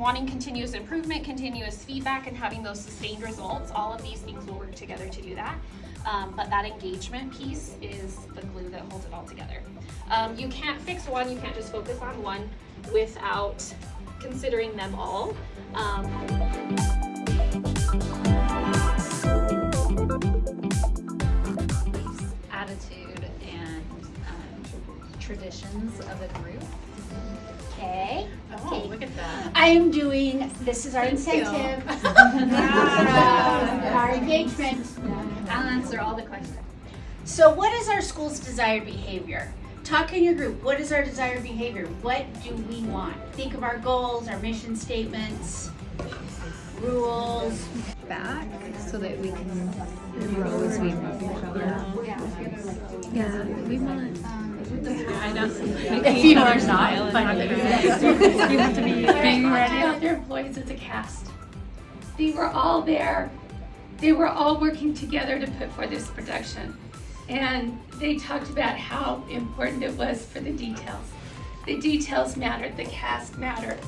wanting continuous improvement, continuous feedback, and having those sustained results. All of these things will work together to do that. But that engagement piece is the glue that holds it all together. You can't fix one, you can't just focus on one without considering them all. Attitude and traditions of a group. Okay. Oh, look at that. I am doing, this is our incentive, our engagement. I'll answer all the questions. So what is our school's desired behavior? Talk in your group. What is our desired behavior? What do we want? Think of our goals, our mission statements, rules. Back so that we can grow as we move. Yeah, we want. I know. If you are not, but You have to be being ready. About their employees as a cast. They were all there. They were all working together to put forth this production. And they talked about how important it was for the details. The details mattered, the cast mattered.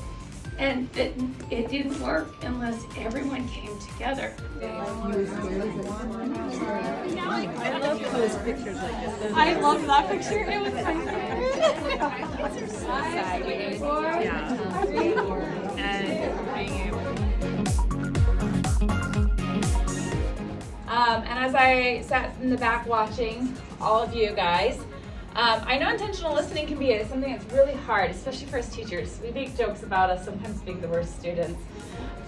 And that it didn't work unless everyone came together. I love those pictures like this. I love that picture. It was my And as I sat in the back watching all of you guys, I know intentional listening can be something that's really hard, especially for us teachers. We make jokes about us sometimes being the worst students.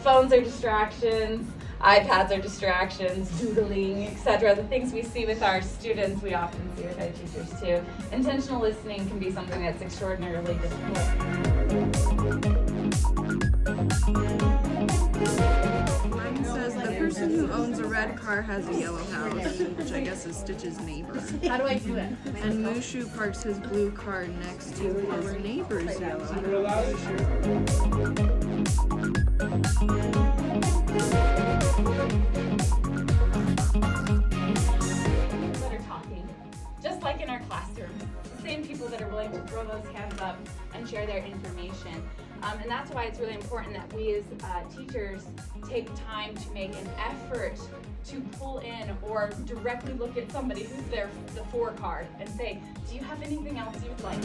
Phones are distractions, iPads are distractions, doodling, etc. The things we see with our students, we often see with our teachers too. Intentional listening can be something that's extraordinarily difficult. Mine says the person who owns a red car has a yellow house, which I guess is Stitch's neighbor. How do I do it? And Mushu parks his blue car next to his neighbor's yellow house. That are talking, just like in our classrooms, the same people that are willing to throw those hands up and share their information. And that's why it's really important that we as teachers take time to make an effort to pull in or directly look at somebody who's the for card and say, do you have anything else you'd like?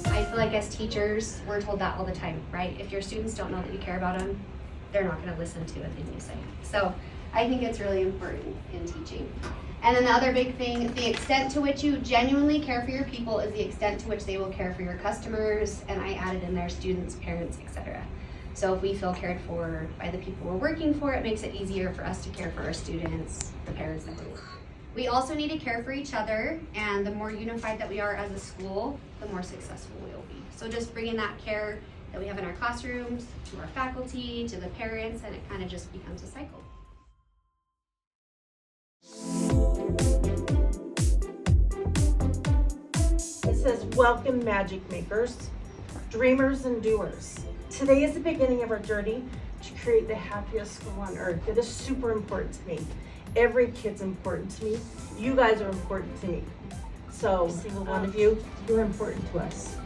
I feel like as teachers, we're told that all the time, right? If your students don't know that you care about them, they're not going to listen to a thing you say. So I think it's really important in teaching. And then the other big thing, the extent to which you genuinely care for your people is the extent to which they will care for your customers, and I added in there students, parents, etc. So if we feel cared for by the people we're working for, it makes it easier for us to care for our students, the parents that we're with. We also need to care for each other, and the more unified that we are as a school, the more successful we will be. So just bringing that care that we have in our classrooms, to our faculty, to the parents, and it kind of just becomes a cycle. It says, welcome magic makers, dreamers and doers. Today is the beginning of our journey to create the happiest school on earth. It is super important to me. Every kid's important to me. You guys are important to me. So, single one of you, you're important to us.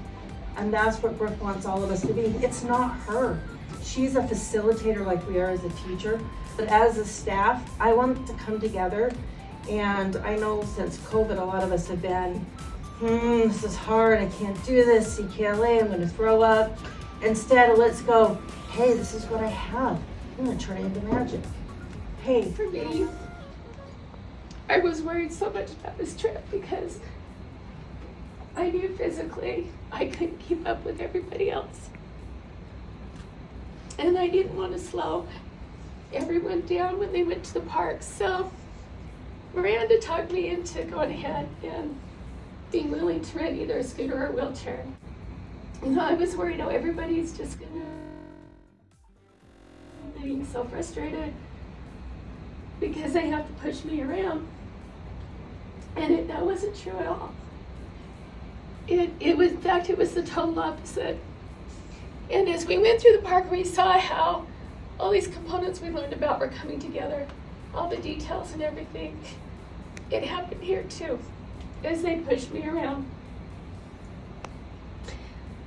And that's what Brooke wants all of us to be. It's not her. She's a facilitator like we are as a teacher. But as a staff, I want to come together. And I know since COVID, a lot of us have been, this is hard, I can't do this, CKLA, I'm gonna throw up. Instead, let's go, hey, this is what I have. I'm gonna turn it into magic. Hey. For me, I was worried so much about this trip because I knew physically I couldn't keep up with everybody else. And I didn't want to slow everyone down when they went to the park. So Miranda talked me into going ahead and being willing to rent either a scooter or a wheelchair. You know, I was worried, everybody's just gonna being so frustrated because they have to push me around. And that wasn't true at all. It was, in fact, it was the total opposite. And as we went through the park, we saw how all these components we learned about were coming together. all the details and everything. It happened here too, as they pushed me around.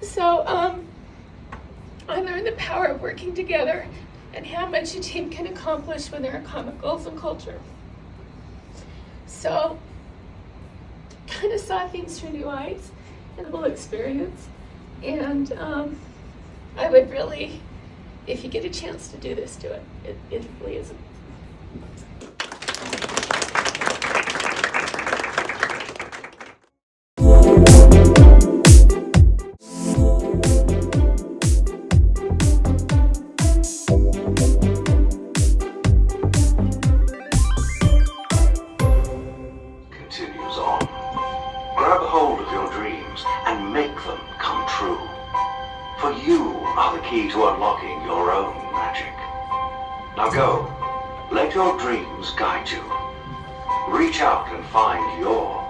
So, I learned the power of working together and how much a team can accomplish when there are common goals and culture. So, kind of saw things through new eyes and a little experience. And I would really, if you get a chance to do this, do it. It really is. Continues on. Grab hold of your dreams and make them come true. For you are the key to unlocking your own magic. Now go, let your dreams guide you. Reach out and find your